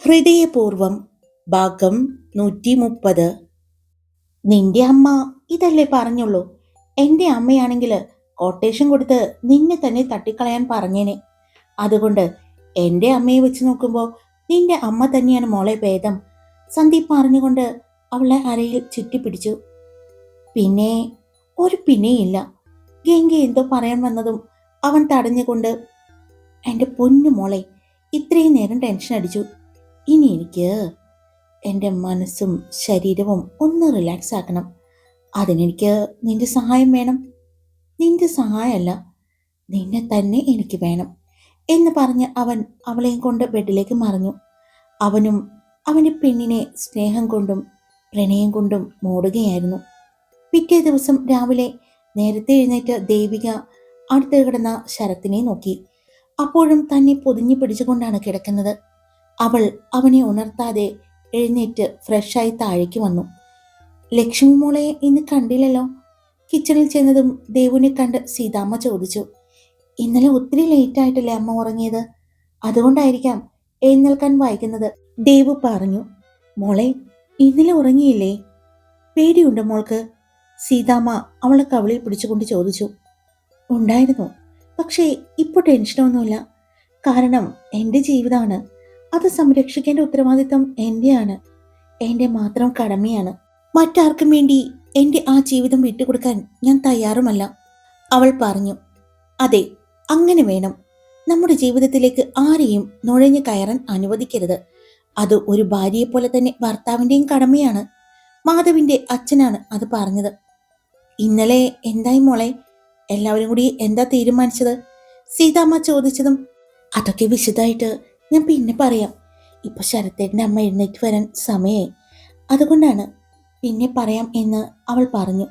ഹൃദയപൂർവം ഭാഗം 130. നിന്റെ അമ്മ ഇതല്ലേ പറഞ്ഞുള്ളൂ. എൻ്റെ അമ്മയാണെങ്കിൽ കൊട്ടേഷൻ കൊടുത്ത് നിന്നെ തന്നെ തട്ടിക്കളയാൻ പറഞ്ഞേനെ. അതുകൊണ്ട് എൻ്റെ അമ്മയെ വെച്ച് നോക്കുമ്പോൾ നിന്റെ അമ്മ തന്നെയാണ് മോളെ ഭേദം. സന്ദീപ് പറഞ്ഞുകൊണ്ട് അവളെ അരയിൽ ചുറ്റിപ്പിടിച്ചു. പിന്നെ ഒരു പിന്നെയില്ല. ഗംഗ എന്തോ പറയാൻ വന്നതും അവൻ തടഞ്ഞുകൊണ്ട്, എൻ്റെ പൊന്നു മോളെ, ഇത്രയും നേരം ടെൻഷൻ അടിച്ചു. ഇനി എനിക്ക് എൻ്റെ മനസ്സും ശരീരവും ഒന്ന് റിലാക്സ് ആക്കണം. അതിനെനിക്ക് നിന്റെ സഹായം വേണം. നിന്റെ സഹായമല്ല, നിന്നെ തന്നെ എനിക്ക് വേണം എന്ന് പറഞ്ഞ് അവൻ അവളെയും കൊണ്ട് ബെഡിലേക്ക് മറിഞ്ഞു. അവനും അവൻ്റെ പെണ്ണിനെ സ്നേഹം കൊണ്ടും പ്രണയം കൊണ്ടും മൂടുകയായിരുന്നു. പിറ്റേ ദിവസം രാവിലെ നേരത്തെ എഴുന്നേറ്റ് ദേവിക അടുത്ത് കിടന്ന ശരത്തിനെ നോക്കി. അപ്പോഴും തന്നെ പൊതിഞ്ഞു പിടിച്ചുകൊണ്ടാണ് കിടക്കുന്നത്. അവൾ അവനെ ഉണർത്താതെ എഴുന്നേറ്റ് ഫ്രഷായി താഴേക്ക് വന്നു. ലക്ഷ്മി മോളെ ഇന്ന് കണ്ടില്ലല്ലോ. കിച്ചണിൽ ചെന്നതും ദേവുവിനെ കണ്ട് സീതാമ്മ ചോദിച്ചു. ഇന്നലെ ഒത്തിരി ലേറ്റായിട്ടല്ലേ അമ്മ ഉറങ്ങിയത്? അതുകൊണ്ടായിരിക്കാം എഴുന്നേൽക്കാൻ വൈകുന്നത്, ദേവു പറഞ്ഞു. മോളെ, ഇന്നലെ ഉറങ്ങിയില്ലേ? പേടിയുണ്ട് മോൾക്ക്? സീതാമ്മ അവളെ കവിളിൽ പിടിച്ചുകൊണ്ട് ചോദിച്ചു. ഉണ്ടായിരുന്നു, പക്ഷേ ഇപ്പോൾ ടെൻഷനൊന്നുമില്ല. കാരണം എൻ്റെ ജീവിതമാണ്. അത് സംരക്ഷിക്കേണ്ട ഉത്തരവാദിത്തം എൻ്റെയാണ്. എൻ്റെ മാത്രം കടമയാണ്. മറ്റാർക്കും വേണ്ടി എൻ്റെ ആ ജീവിതം വിട്ടുകൊടുക്കാൻ ഞാൻ തയ്യാറുമല്ല, അവൾ പറഞ്ഞു. അതെ, അങ്ങനെ വേണം. നമ്മുടെ ജീവിതത്തിലേക്ക് ആരെയും നുഴഞ്ഞു കയറാൻ അനുവദിക്കരുത്. അത് ഒരു ഭാര്യയെപ്പോലെ തന്നെ ഭർത്താവിൻ്റെയും കടമയാണ്. മാധവിൻ്റെ അച്ഛനാണ് അത് പറഞ്ഞത്. ഇന്നലെ എന്തായി മോളെ? എല്ലാവരും കൂടി എന്താ തീരുമാനിച്ചത്? സീതാമ്മ ചോദിച്ചതും, അതൊക്കെ വിശദമായിട്ട് ഞാൻ പിന്നെ പറയാം. ഇപ്പൊ ശരത്തേട്ടൻ്റെ അമ്മ എഴുന്നേറ്റ് വരാൻ സമയമായി, അതുകൊണ്ടാണ് പിന്നെ പറയാം എന്ന് അവൾ പറഞ്ഞു.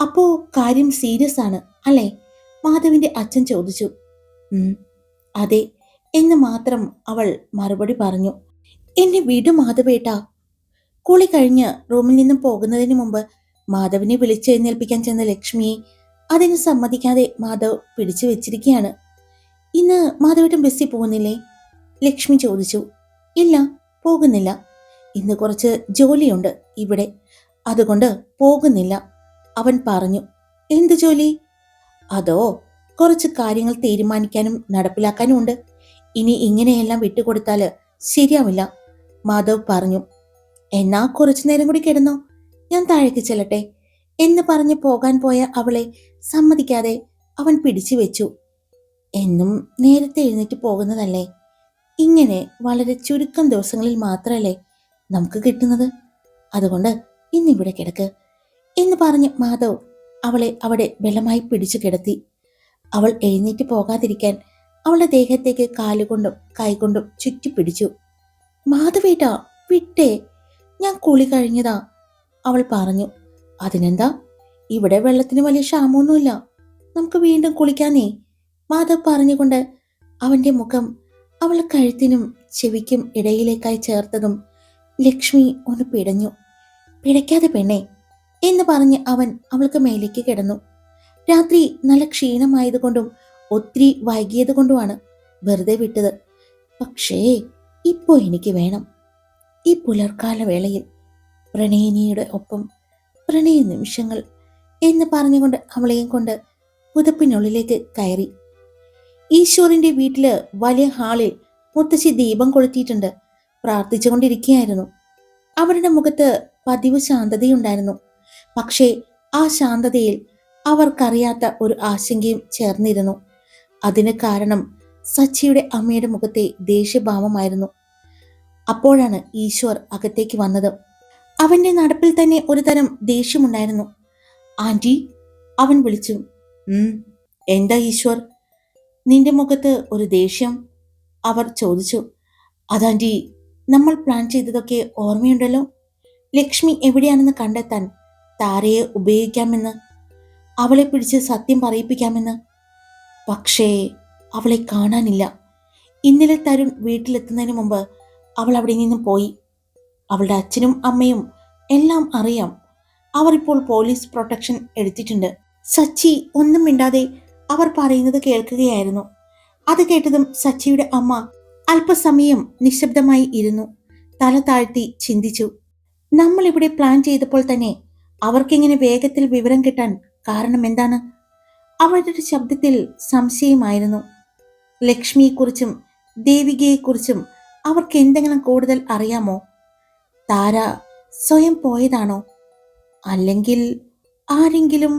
അപ്പോ കാര്യം സീരിയസ് ആണ് അല്ലേ? മാധവിന്റെ അച്ഛൻ ചോദിച്ചു. അതെ എന്ന് മാത്രം അവൾ മറുപടി പറഞ്ഞു. എന്നെ വിടു മാധവേട്ടാ. കുളി കഴിഞ്ഞ് റൂമിൽ നിന്നും പോകുന്നതിന് മുമ്പ് മാധവിനെ വിളിച്ചെഴുന്നേൽപ്പിക്കാൻ ചെന്ന ലക്ഷ്മിയെ അതിന് സമ്മതിക്കാതെ മാധവ് പിടിച്ചു വെച്ചിരിക്കുകയാണ്. ഇന്ന് മാധവേട്ടൻ ബസ്സിൽ പോകുന്നില്ലേ? ലക്ഷ്മി ചോദിച്ചു. ഇല്ല, പോകുന്നില്ല. ഇന്ന് കുറച്ച് ജോലിയുണ്ട് ഇവിടെ, അതുകൊണ്ട് പോകുന്നില്ല, അവൻ പറഞ്ഞു. എന്ത് ജോലി? അതോ, കുറച്ച് കാര്യങ്ങൾ തീരുമാനിക്കാനും നടപ്പിലാക്കാനും ഉണ്ട്. ഇനി ഇങ്ങനെയെല്ലാം വിട്ടുകൊടുത്താല് ശരിയാവില്ല, മാധവ് പറഞ്ഞു. എന്നാ കുറച്ചു നേരം കൂടി കിടന്നോ, ഞാൻ താഴേക്ക് ചെല്ലട്ടെ എന്ന് പറഞ്ഞ് പോകാൻ പോയ അവളെ സമ്മതിക്കാതെ അവൻ പിടിച്ചു വെച്ചു. എന്നും നേരത്തെ എഴുന്നേറ്റ് പോകുന്നതല്ലേ? ഇങ്ങനെ വളരെ ചുരുക്കം ദിവസങ്ങളിൽ മാത്രമല്ലേ നമുക്ക് കിട്ടുന്നത്? അതുകൊണ്ട് ഇന്നിവിടെ കിടക്ക് എന്ന് പറഞ്ഞ് മാധവ് അവളെ അവിടെ ബലമായി പിടിച്ചു കിടത്തി. അവൾ എഴുന്നേറ്റ് പോകാതിരിക്കാൻ അവളുടെ ദേഹത്തേക്ക് കാലുകൊണ്ടും കൈകൊണ്ടും ചുറ്റിപ്പിടിച്ചു. മാധവേട്ടാ, വിട്ടേ, ഞാൻ കുളി കഴിഞ്ഞതാ, അവൾ പറഞ്ഞു. അതിനെന്താ, ഇവിടെ വെള്ളത്തിന് വലിയ ക്ഷാമമൊന്നുമില്ല, നമുക്ക് വീണ്ടും കുളിക്കാനേ, മാധവ് പറഞ്ഞുകൊണ്ട് അവന്റെ മുഖം അവൾ കഴുത്തിനും ചെവിക്കും ഇടയിലേക്കായി ചേർത്തതും ലക്ഷ്മി ഒന്ന് പിടഞ്ഞു. പിടയ്ക്കാതെ പെണ്ണെ എന്ന് പറഞ്ഞ് അവൻ അവൾക്ക് മേലേക്ക് കിടന്നു. രാത്രി നല്ല ക്ഷീണമായതുകൊണ്ടും ഒത്തിരി വൈകിയത് കൊണ്ടുമാണ് വെറുതെ വിട്ടത്. പക്ഷേ ഇപ്പോ എനിക്ക് വേണം. ഈ പുലർക്കാല വേളയിൽ പ്രണയിനിയുടെ ഒപ്പം പ്രണയ നിമിഷങ്ങൾ എന്ന് പറഞ്ഞുകൊണ്ട് അവളെയും കൊണ്ട് പുതപ്പിനുള്ളിലേക്ക് കയറി. ഈശ്വറിന്റെ വീട്ടില് വലിയ ഹാളിൽ മുത്തശ്ശി ദീപം കൊളുത്തിയിട്ടുണ്ട്. പ്രാർത്ഥിച്ചുകൊണ്ടിരിക്കുകയായിരുന്നു. അവരുടെ മുഖത്ത് പതിവ് ശാന്തതയുണ്ടായിരുന്നു. പക്ഷേ ആ ശാന്തതയിൽ അവർക്കറിയാത്ത ഒരു ആശങ്കയും ചേർന്നിരുന്നു. അതിന് കാരണം സച്ചിയുടെ അമ്മയുടെ മുഖത്തെ ദേഷ്യഭാവമായിരുന്നു. അപ്പോഴാണ് ഈശ്വർ അകത്തേക്ക് വന്നത്. അവന്റെ നടപ്പിൽ തന്നെ ഒരു തരം ദേഷ്യമുണ്ടായിരുന്നു. ആന്റി, അവൻ വിളിച്ചു. എന്താ ഈശ്വർ, നിന്റെ മുഖത്ത് ഒരു ദേഷ്യം? അവർ ചോദിച്ചു. അതാന്റി, നമ്മൾ പ്ലാൻ ചെയ്തതൊക്കെ ഓർമ്മയുണ്ടല്ലോ. ലക്ഷ്മി എവിടെയാണെന്ന് കണ്ടെത്താൻ താരയെ ഉപയോഗിക്കാമെന്ന്, അവളെ പിടിച്ച് സത്യം പറയിപ്പിക്കാമെന്ന്. പക്ഷേ അവളെ കാണാനില്ല. ഇന്നലെ തരുൺ വീട്ടിലെത്തുന്നതിന് മുമ്പ് അവൾ അവിടെ നിന്നും പോയി. അവളുടെ അച്ഛനും അമ്മയും എല്ലാം അറിയാം. അവർ ഇപ്പോൾ പോലീസ് പ്രൊട്ടക്ഷൻ എടുത്തിട്ടുണ്ട്. സച്ചി ഒന്നും മിണ്ടാതെ അവർ പറയുന്നത് കേൾക്കുകയായിരുന്നു. അത് കേട്ടതും സച്ചിയുടെ അമ്മ അല്പസമയം നിശബ്ദമായി ഇരുന്നു. തല താഴ്ത്തി ചിന്തിച്ചു. നമ്മളിവിടെ പ്ലാൻ ചെയ്തപ്പോൾ തന്നെ അവർക്കിങ്ങനെ വേഗത്തിൽ വിവരം കിട്ടാൻ കാരണം എന്താണ്? അവരുടെ ശബ്ദത്തിൽ സംശയമായിരുന്നു. ലക്ഷ്മിയെക്കുറിച്ചും ദേവികയെക്കുറിച്ചും അവർക്ക് എന്തെങ്കിലും കൂടുതൽ അറിയാമോ? താര സ്വയം പോയതാണോ? അല്ലെങ്കിൽ ആരെങ്കിലും?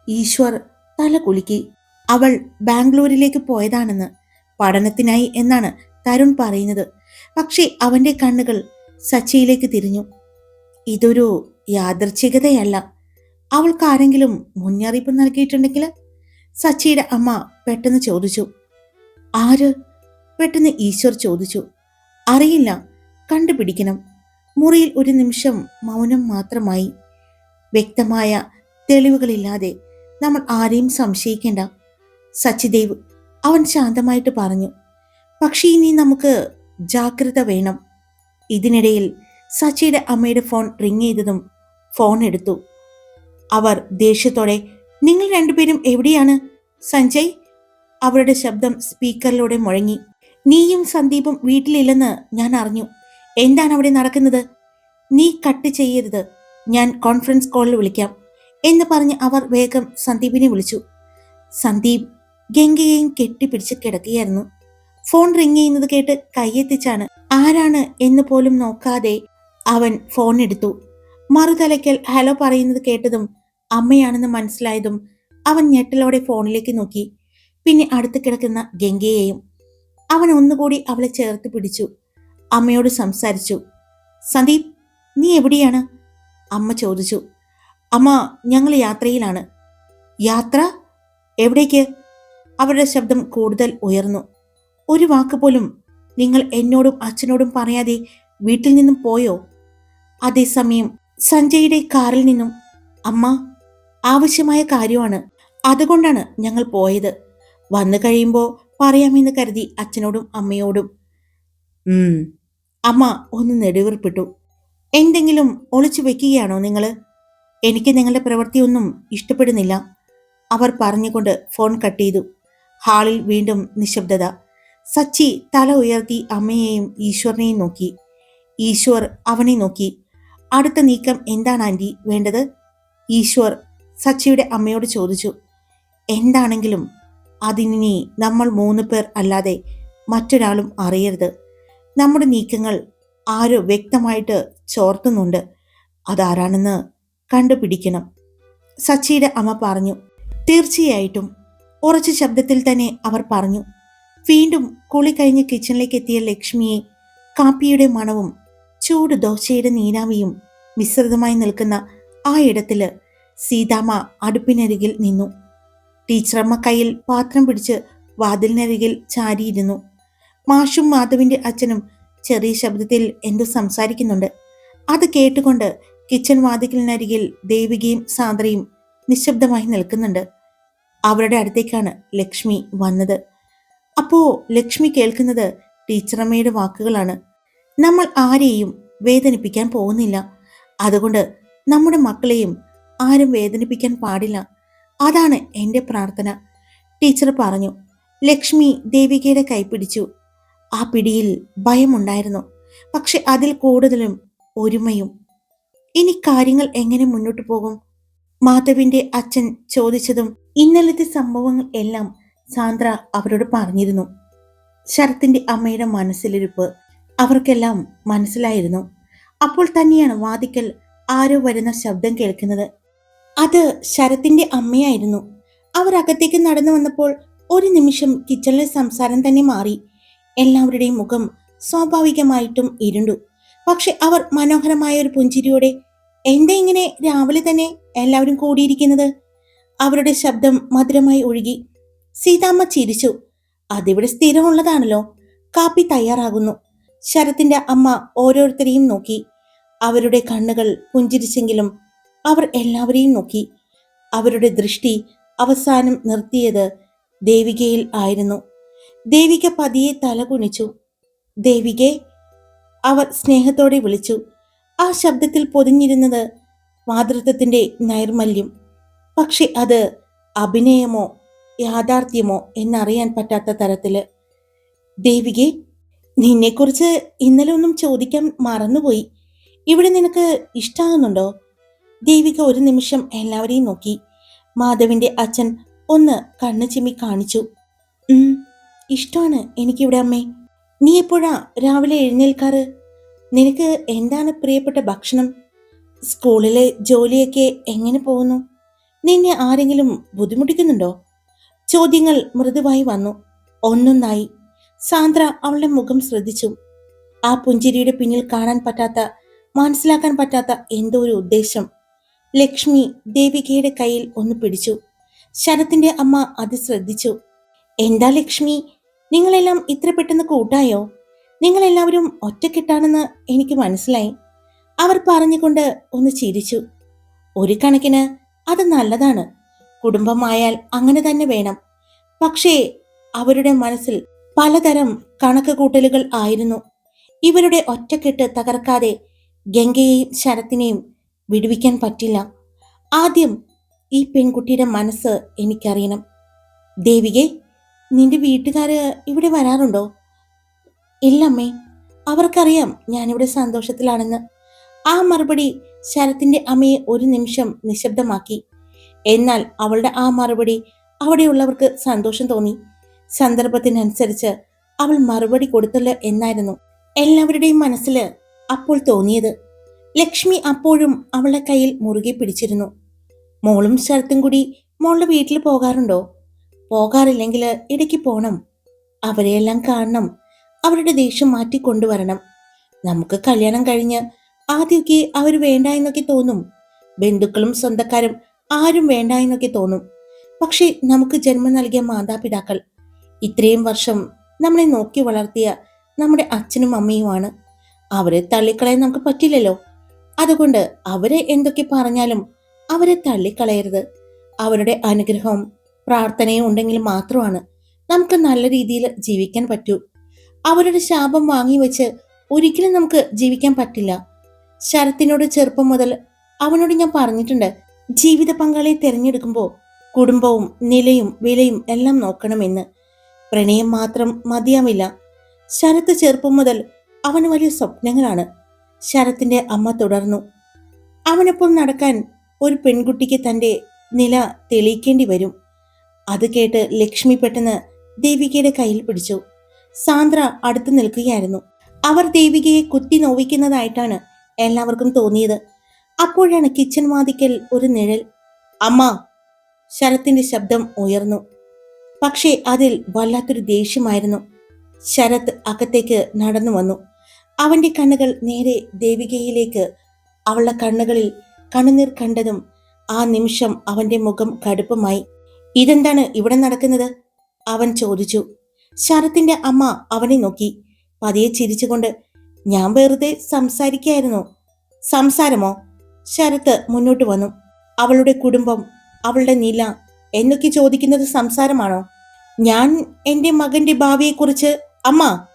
ഈശ്വർ തല കുലുക്കി. അവൾ ബാംഗ്ലൂരിലേക്ക് പോയതാണെന്ന്, പഠനത്തിനായി എന്നാണ് തരുൺ പറയുന്നത്. പക്ഷേ അവന്റെ കണ്ണുകൾ സച്ചിയിലേക്ക് തിരിഞ്ഞു. ഇതൊരു യാദൃച്ഛികതയല്ല. അവൾക്ക് ആരെങ്കിലും മുന്നറിയിപ്പ് നൽകിയിട്ടുണ്ടെങ്കിൽ? സച്ചിയുടെ അമ്മ പെട്ടെന്ന് ചോദിച്ചു. ആര്? പെട്ടെന്ന് ഈശ്വർ ചോദിച്ചു. അറിയില്ല, കണ്ടുപിടിക്കണം. മുറിയിൽ ഒരു നിമിഷം മൗനം മാത്രമായി. വ്യക്തമായ തെളിവുകളില്ലാതെ നമ്മൾ ആരെയും സംശയിക്കേണ്ട സച്ചിദേവ്, അവൻ ശാന്തമായിട്ട് പറഞ്ഞു. പക്ഷേ ഇനി നമുക്ക് ജാഗ്രത വേണം. ഇതിനിടയിൽ സച്ചിയുടെ അമ്മയുടെ ഫോൺ റിങ് ചെയ്തതും ഫോൺ എടുത്തു. അവർ ദേഷ്യത്തോടെ, നിങ്ങൾ രണ്ടുപേരും എവിടെയാണ്? സഞ്ജയ്, അവരുടെ ശബ്ദം സ്പീക്കറിലൂടെ മുഴങ്ങി. നീയും സന്ദീപും വീട്ടിലില്ലെന്ന് ഞാൻ അറിഞ്ഞു. എന്താണ് അവിടെ നടക്കുന്നത്? നീ കട്ട് ചെയ്യരുത്, ഞാൻ കോൺഫറൻസ് കോളിൽ വിളിക്കാം എന്ന് പറഞ്ഞ് അവർ വേഗം സന്ദീപിനെ വിളിച്ചു. സന്ദീപ് ഗംഗയെയും കെട്ടിപ്പിടിച്ച് കിടക്കുകയായിരുന്നു. ഫോൺ റിങ് ചെയ്യുന്നത് കേട്ട് കൈയെത്തിച്ചാണ് ആരാണ് എന്ന് പോലും നോക്കാതെ അവൻ ഫോൺ എടുത്തു. മറുതലയ്ക്കൽ ഹലോ പറയുന്നത് കേട്ടതും അമ്മയാണെന്ന് മനസ്സിലായതും അവൻ ഞെട്ടലോടെ ഫോണിലേക്ക് നോക്കി. പിന്നെ അടുത്ത് കിടക്കുന്ന ഗംഗയെയും. അവൻ ഒന്നുകൂടി അവളെ ചേർത്ത് പിടിച്ചു. അമ്മയോട് സംസാരിച്ചു. സന്ദീപ്, നീ എവിടെയാണ്? അമ്മ ചോദിച്ചു. അമ്മ, ഞങ്ങൾ യാത്രയിലാണ്. യാത്ര? എവിടേക്ക്? അവരുടെ ശബ്ദം കൂടുതൽ ഉയർന്നു. ഒരു വാക്ക് പോലും നിങ്ങൾ എന്നോടും അച്ഛനോടും പറയാതെ വീട്ടിൽ നിന്നും പോയോ? അതേസമയം സഞ്ജയുടെ കാറിൽ നിന്നും, അമ്മ, ആവശ്യമായ കാര്യമാണ്, അതുകൊണ്ടാണ് ഞങ്ങൾ പോയത്. വന്നു കഴിയുമ്പോൾ പറയാമെന്ന് കരുതി അച്ഛനോടും അമ്മയോടും. അമ്മ ഒന്ന് നെടുവീർപ്പിട്ടു. എന്തെങ്കിലും ഒളിച്ചു വെക്കുകയാണോ നിങ്ങൾ? എനിക്ക് നിങ്ങളുടെ പ്രവൃത്തിയൊന്നും ഇഷ്ടപ്പെടുന്നില്ല, അവർ പറഞ്ഞുകൊണ്ട് ഫോൺ കട്ട് ചെയ്തു. ഹാളിൽ വീണ്ടും നിശബ്ദത. സച്ചി തല ഉയർത്തി അമ്മയെയും ഈശ്വറിനെയും നോക്കി. ഈശ്വർ അവനെ നോക്കി. അടുത്ത നീക്കം എന്താണ് ആന്റി വേണ്ടത്? ഈശ്വർ സച്ചിയുടെ അമ്മയോട് ചോദിച്ചു. എന്താണെങ്കിലും അതിനി നമ്മൾ 3 പേർ അല്ലാതെ മറ്റൊരാളും അറിയരുത്. നമ്മുടെ നീക്കങ്ങൾ ആരോ വ്യക്തമായിട്ട് ചോർത്തുന്നുണ്ട്. അതാരാണെന്ന് കണ്ടുപിടിക്കണം, സച്ചിയുടെ അമ്മ പറഞ്ഞു. തീർച്ചയായിട്ടും, ഉറച്ച ശബ്ദത്തിൽ തന്നെ അവർ പറഞ്ഞു. വീണ്ടും കുളി കഴിഞ്ഞ് കിച്ചണിലേക്ക് എത്തിയ ലക്ഷ്മിയെ കാപ്പിയുടെ മണവും ചൂട് ദോശയുടെ നീരാവിയും മിശ്രിതമായി നിൽക്കുന്ന ആ ഇടത്തില് സീതാമ്മ അടുപ്പിനരികിൽ നിന്നു. ടീച്ചറമ്മ കയ്യിൽ പാത്രം പിടിച്ച് വാതിലിനരികിൽ ചാരിയിരുന്നു. മാഷും മാധവിന്റെ അച്ഛനും ചെറിയ ശബ്ദത്തിൽ എന്തോ സംസാരിക്കുന്നുണ്ട്. അത് കേട്ടുകൊണ്ട് കിച്ചൺ വാതിലിനരികിൽ ദേവികയും സാന്ദ്രയും നിശബ്ദമായി നിൽക്കുന്നുണ്ട്. അവരുടെ അടുത്തേക്കാണ് ലക്ഷ്മി വന്നത്. അപ്പോ ലക്ഷ്മി കേൾക്കുന്നത് ടീച്ചറമ്മയുടെ വാക്കുകളാണ്. നമ്മൾ ആരെയും വേദനിപ്പിക്കാൻ പോകുന്നില്ല. അതുകൊണ്ട് നമ്മുടെ മക്കളെയും ആരും വേദനിപ്പിക്കാൻ പാടില്ല. അതാണ് എൻ്റെ പ്രാർത്ഥന, ടീച്ചർ പറഞ്ഞു. ലക്ഷ്മി ദേവികയുടെ കൈ പിടിച്ചു. ആ പിടിയിൽ ഭയമുണ്ടായിരുന്നു, പക്ഷെ അതിൽ കൂടുതലും ഒരുമയും. ഇനി കാര്യങ്ങൾ എങ്ങനെ മുന്നോട്ട് പോകും? മാധവിന്റെ അച്ഛൻ ചോദിച്ചതും ഇന്നലത്തെ സംഭവങ്ങൾ എല്ലാം സാന്ദ്ര അവരോട് പറഞ്ഞിരുന്നു. ശരത്തിന്റെ അമ്മയുടെ മനസ്സിലിരിപ്പ് അവർക്കെല്ലാം മനസ്സിലായിരുന്നു. അപ്പോൾ തന്നെയാണ് വാതിക്കൽ ആരോ വരുന്ന ശബ്ദം കേൾക്കുന്നത്. അത് ശരത്തിന്റെ അമ്മയായിരുന്നു. അവർ അകത്തേക്ക് നടന്നു വന്നപ്പോൾ ഒരു നിമിഷം കിച്ചണിലെ സംസാരം തന്നെ മാറി. എല്ലാവരുടെയും മുഖം സ്വാഭാവികമായിട്ടും ഇരുണ്ടു. പക്ഷെ അവർ മനോഹരമായ ഒരു പുഞ്ചിരിയോടെ, എന്താ ഇങ്ങനെ രാവിലെ തന്നെ എല്ലാവരും കൂടിയിരിക്കുന്നത്? അവരുടെ ശബ്ദം മധുരമായി ഒഴുകി. സീതാമ്മ ചിരിച്ചു. അതിവിടെ സ്ഥിരമുള്ളതാണല്ലോ. കാപ്പി തയ്യാറാകുന്നു. ശരത്തിന്റെ അമ്മ ഓരോരുത്തരെയും നോക്കി. അവരുടെ കണ്ണുകൾ പുഞ്ചിരിച്ചെങ്കിലും അവർ എല്ലാവരെയും നോക്കി. അവരുടെ ദൃഷ്ടി അവസാനം നിർത്തിയത് ദേവികയിൽ ആയിരുന്നു. ദേവിക പതിയെ തല കുനിച്ചു. ദേവികെ, അവർ സ്നേഹത്തോടെ വിളിച്ചു. ആ ശബ്ദത്തിൽ പൊതിഞ്ഞിരുന്നത് മാതൃത്വത്തിന്റെ നൈർമല്യം. പക്ഷെ അത് അഭിനയമോ യാഥാർത്ഥ്യമോ എന്നറിയാൻ പറ്റാത്ത തരത്തില്. ദേവികെ, നിന്നെക്കുറിച്ച് ഇന്നലെ ഒന്നും ചോദിക്കാൻ മറന്നുപോയി. ഇവിടെ നിനക്ക് ഇഷ്ടാകുന്നുണ്ടോ? ദേവിക ഒരു നിമിഷം എല്ലാവരെയും നോക്കി. മാധവിന്റെ അച്ഛൻ ഒന്ന് കണ്ണു ചിമ്മി കാണിച്ചു. ഉം ഇഷ്ടമാണ് എനിക്കിവിടെ അമ്മേ. നീ എപ്പോഴാ രാവിലെ എഴുന്നേൽക്കാറ്? നിനക്ക് എന്താണ് പ്രിയപ്പെട്ട ഭക്ഷണം? സ്കൂളിലെ ജോലിയൊക്കെ എങ്ങനെ പോകുന്നു? നിന്നെ ആരെങ്കിലും ബുദ്ധിമുട്ടിക്കുന്നുണ്ടോ? ചോദ്യങ്ങൾ മൃദുവായി വന്നു. ഒന്നൊന്നായി സാന്ദ്ര അവളുടെ മുഖം ശ്രദ്ധിച്ചു. ആ പുഞ്ചിരിയുടെ പിന്നിൽ കാണാൻ പറ്റാത്ത, മനസ്സിലാക്കാൻ പറ്റാത്ത എന്തോ ഒരു ഉദ്ദേശം. ലക്ഷ്മി ദേവികയുടെ കയ്യിൽ ഒന്ന് പിടിച്ചു. ശരത്തിന്റെ അമ്മ അത് ശ്രദ്ധിച്ചു. എന്താ ലക്ഷ്മി, നിങ്ങളെല്ലാം ഇത്ര പെട്ടെന്ന് കൂട്ടായോ? നിങ്ങളെല്ലാവരും ഒറ്റക്കെട്ടാണെന്ന് എനിക്ക് മനസ്സിലായി. അവർ പറഞ്ഞുകൊണ്ട് ഒന്ന് ചിരിച്ചു. ഒരു കണക്കിന് അത് നല്ലതാണ്. കുടുംബമായാൽ അങ്ങനെ തന്നെ വേണം. പക്ഷേ അവരുടെ മനസ്സിൽ പലതരം കണക്ക് കൂട്ടലുകൾ ആയിരുന്നു. ഇവരുടെ ഒറ്റക്കെട്ട് തകർക്കാതെ ഗംഗയെയും ശരത്തിനെയും വിടുവിക്കാൻ പറ്റില്ല. ആദ്യം ഈ പെൺകുട്ടിയുടെ മനസ്സ് എനിക്കറിയണം. ദേവികെ, നിന്റെ വീട്ടുകാര് ഇവിടെ വരാറുണ്ടോ? ഇല്ലമ്മേ, അവർക്കറിയാം ഞാനിവിടെ സന്തോഷത്തിലാണെന്ന്. ആ മറുപടി ശരത്തിന്റെ അമ്മയെ ഒരു നിമിഷം നിശബ്ദമാക്കി. എന്നാൽ അവളുടെ ആ മറുപടി അവിടെയുള്ളവർക്ക് സന്തോഷം തോന്നി. സന്ദർഭത്തിനനുസരിച്ച് അവൾ മറുപടി കൊടുത്തല്ലോ എന്നായിരുന്നു എല്ലാവരുടെയും മനസ്സിൽ അപ്പോൾ തോന്നിയത്. ലക്ഷ്മി അപ്പോഴും അവളുടെ കയ്യിൽ മുറുകെ പിടിച്ചിരുന്നു. മോളും ശരത്തും കൂടി മോളുടെ വീട്ടിൽ പോകാറുണ്ടോ? പോകാറില്ലെങ്കിൽ ഇടയ്ക്ക് പോണം. അവരെയെല്ലാം കാണണം. അവരുടെ ദേഷ്യം മാറ്റിക്കൊണ്ടുവരണം. നമുക്ക് കല്യാണം കഴിഞ്ഞ് ആദ്യമൊക്കെ അവർ വേണ്ട എന്നൊക്കെ തോന്നും. ബന്ധുക്കളും സ്വന്തക്കാരും ആരും വേണ്ട എന്നൊക്കെ തോന്നും. പക്ഷെ നമുക്ക് ജന്മം നൽകിയ മാതാപിതാക്കൾ, ഇത്രയും വർഷം നമ്മളെ നോക്കി വളർത്തിയ നമ്മുടെ അച്ഛനും അമ്മയുമാണ്. അവരെ തള്ളിക്കളയാൻ നമുക്ക് പറ്റില്ലല്ലോ. അതുകൊണ്ട് അവരെ എന്തൊക്കെ പറഞ്ഞാലും അവരെ തള്ളിക്കളയരുത്. അവരുടെ അനുഗ്രഹവും പ്രാർത്ഥനയും ഉണ്ടെങ്കിൽ മാത്രമാണ് നമുക്ക് നല്ല രീതിയിൽ ജീവിക്കാൻ പറ്റൂ. അവരുടെ ശാപം വാങ്ങി വെച്ച് ഒരിക്കലും നമുക്ക് ജീവിക്കാൻ പറ്റില്ല. ശരത്തിനോട് ചെറുപ്പം മുതൽ അവനോട് ഞാൻ പറഞ്ഞിട്ടുണ്ട്, ജീവിത പങ്കാളിയെ തിരഞ്ഞെടുക്കുമ്പോൾ കുടുംബവും നിലയും വിലയും എല്ലാം നോക്കണമെന്ന്. പ്രണയം മാത്രം മതിയാവില്ല. ശരത്ത് ചെറുപ്പം മുതൽ അവന് വലിയ സ്വപ്നങ്ങളാണ്. ശരത്തിന്റെ അമ്മ തുടർന്നു. അവനൊപ്പം നടക്കാൻ ഒരു പെൺകുട്ടിക്ക് തന്റെ നില തെളിയിക്കേണ്ടി വരും. അത് കേട്ട് ലക്ഷ്മി പെട്ടെന്ന് ദേവികയുടെ കയ്യിൽ പിടിച്ചു. സാന്ദ്ര അടുത്തു നിൽക്കുകയായിരുന്നു. അവർ ദേവികയെ കുത്തി നോവിക്കുന്നതായിട്ടാണ് എല്ലാവർക്കും തോന്നിയത്. അപ്പോഴാണ് കിച്ചൺ വാതിക്കൽ ഒരു നിഴൽ. അമ്മ! ശരത്തിന്റെ ശബ്ദം ഉയർന്നു. പക്ഷേ അതിൽ വല്ലാത്തൊരു ദേഷ്യമായിരുന്നു. ശരത് അകത്തേക്ക് നടന്നു വന്നു. അവന്റെ കണ്ണുകൾ നേരെ ദേവികയിലേക്ക്. അവളുടെ കണ്ണുകളിൽ കണ്ണുനീർ കണ്ടതും ആ നിമിഷം അവന്റെ മുഖം കടുപ്പമായി. ഇതെന്താണ് ഇവിടെ നടക്കുന്നത്? അവൻ ചോദിച്ചു. ശരത്തിന്റെ അമ്മ അവനെ നോക്കി പതിയെ ചിരിച്ചുകൊണ്ട്. ഞാൻ വെറുതെ സംസാരിക്കായിരുന്നു. സംസാരമോ? ശരത്ത് മുന്നോട്ട് വന്നു. അവളുടെ കുടുംബം, അവളുടെ നില എന്നൊക്കെ ചോദിക്കുന്നത് സംസാരമാണോ? ഞാൻ എന്റെ മകന്റെ ഭാവിയെക്കുറിച്ച്. അമ്മ!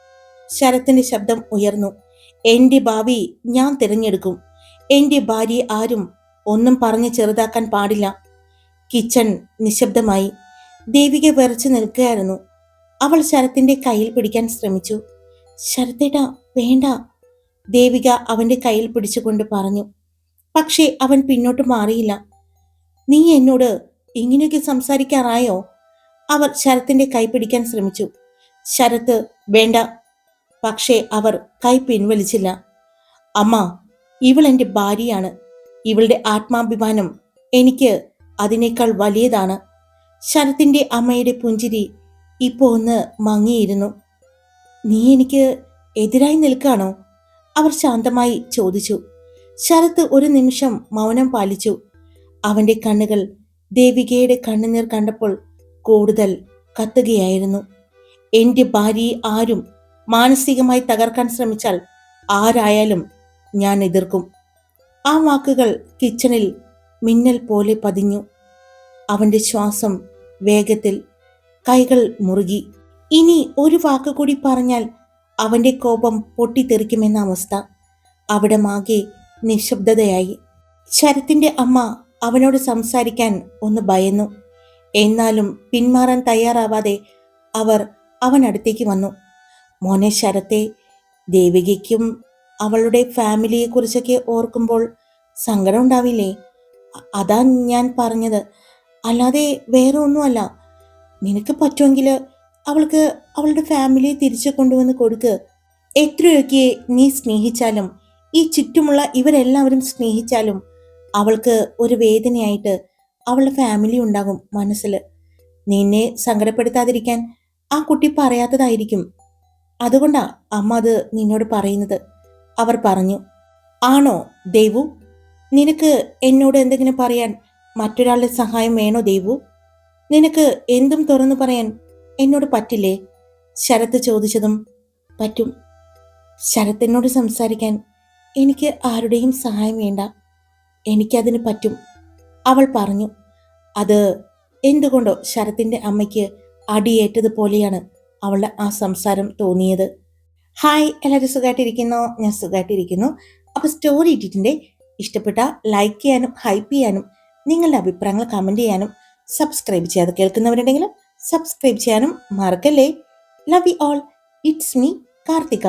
ശരത്തിന്റെ ശബ്ദം ഉയർന്നു. എന്റെ ഭാവി ഞാൻ തിരഞ്ഞെടുക്കും. എന്റെ ഭാര്യയെ ആരും ഒന്നും പറഞ്ഞ് ചെറുതാക്കാൻ പാടില്ല. കിച്ചൺ നിശബ്ദമായി. ദേവിക വിറച്ചു നിൽക്കുകയായിരുന്നു. അവൾ ശരത്തിന്റെ കയ്യിൽ പിടിക്കാൻ ശ്രമിച്ചു. ശരത്തേട്ടാ, വേണ്ട, ദേവിക അവന്റെ കയ്യിൽ പിടിച്ചുകൊണ്ട് പറഞ്ഞു. പക്ഷേ അവൻ പിന്നോട്ട് മാറിയില്ല. നീ എന്നോട് ഇങ്ങനെയൊക്കെ സംസാരിക്കാറായോ? അവർ ശരത്തിന്റെ കൈ പിടിക്കാൻ ശ്രമിച്ചു. ശരത്ത് വേണ്ട. പക്ഷേ അവർ കൈ പിൻവലിച്ചില്ല. അമ്മ, ഇവൾ എൻ്റെ ഭാര്യയാണ്. ഇവളുടെ ആത്മാഭിമാനം എനിക്ക് അതിനേക്കാൾ വലിയതാണ്. ശരത്തിന്റെ അമ്മയുടെ പുഞ്ചിരി ഇപ്പോ ഒന്ന് മങ്ങിയിരുന്നു. നീ എനിക്ക് എതിരായി നിൽക്കാണോ? അവർ ശാന്തമായി ചോദിച്ചു. ശരത്ത് ഒരു നിമിഷം മൗനം പാലിച്ചു. അവന്റെ കണ്ണുകൾ ദേവികയുടെ കണ്ണുനീർ കണ്ടപ്പോൾ കൂടുതൽ കത്തുകയായിരുന്നു. എന്റെ ഭാര്യയെ ആരും മാനസികമായി തകർക്കാൻ ശ്രമിച്ചാൽ ആരായാലും ഞാൻ എതിർക്കും. ആ വാക്കുകൾ കിച്ചണിൽ മിന്നൽ പോലെ പതിഞ്ഞു. അവന്റെ ശ്വാസം വേഗത്തിൽ, കൈകൾ മുറുകി. ഇനി ഒരു വാക്കുകൂടി പറഞ്ഞാൽ അവന്റെ കോപം പൊട്ടിത്തെറിക്കുമെന്ന അവസ്ഥ. അവിടെ മാകെ നിശബ്ദതയായി. ശരത്തിന്റെ അമ്മ അവനോട് സംസാരിക്കാൻ ഒന്ന് ഭയന്നു. എന്നാലും പിന്മാറാൻ തയ്യാറാവാതെ അവർ അവനടുത്തേക്ക് വന്നു. മോനെ ശരത്തെ, ദേവികയ്ക്കും അവളുടെ ഫാമിലിയെക്കുറിച്ചൊക്കെ ഓർക്കുമ്പോൾ സങ്കടം ഉണ്ടാവില്ലേ? അതാ ഞാൻ പറഞ്ഞത്, അല്ലാതെ വേറെ ഒന്നുമല്ല. നിനക്ക് പറ്റുമെങ്കിൽ അവൾക്ക് അവളുടെ ഫാമിലിയെ തിരിച്ചു കൊണ്ടുവന്ന് കൊടുക്ക്. എത്രയൊക്കെ നീ സ്നേഹിച്ചാലും, ഈ ചുറ്റുമുള്ള ഇവരെല്ലാവരും സ്നേഹിച്ചാലും, അവൾക്ക് ഒരു വേദനയായിട്ട് അവളുടെ ഫാമിലി ഉണ്ടാകും മനസ്സിൽ. നിന്നെ സങ്കടപ്പെടുത്താതിരിക്കാൻ ആ കുട്ടി പറയാത്തതായിരിക്കും. അതുകൊണ്ടാ അമ്മ അത് നിന്നോട് പറയുന്നത്. അവർ പറഞ്ഞു. ആണോ ദേവു? നിനക്ക് എന്നോട് എന്തെങ്കിലും പറയാൻ മറ്റൊരാളുടെ സഹായം വേണോ ദേവു? നിനക്ക് എന്തും തുറന്നു പറയാൻ എന്നോട് പറ്റില്ലേ? ശരത്ത് ചോദിച്ചതും പറ്റും. ശരത്തിനോട് സംസാരിക്കാൻ എനിക്ക് ആരുടെയും സഹായം വേണ്ട. എനിക്കതിന് പറ്റും, അവൾ പറഞ്ഞു. അത് എന്തുകൊണ്ടോ ശരത്തിൻ്റെ അമ്മയ്ക്ക് അടിയേറ്റതുപോലെയാണ് അവളുടെ ആ സംസാരം തോന്നിയത്. ഹായ്, എല്ലാവരും സുഖമായിട്ടിരിക്കുന്നു? ഞാൻ സുഖമായിട്ടിരിക്കുന്നു. അപ്പോൾ സ്റ്റോറി ഇട്ടിട്ടുണ്ട്. ഇഷ്ടപ്പെട്ട ലൈക്ക് ചെയ്യാനും ഹൈപ്പ് ചെയ്യാനും നിങ്ങളുടെ അഭിപ്രായങ്ങൾ കമൻറ്റ് ചെയ്യാനും സബ്സ്ക്രൈബ് ചെയ്യാതെ കേൾക്കുന്നവരുണ്ടെങ്കിൽ സബ്സ്ക്രൈബ് ചെയ്യാനും മറക്കല്ലേ. Love you all. It's me Karthika.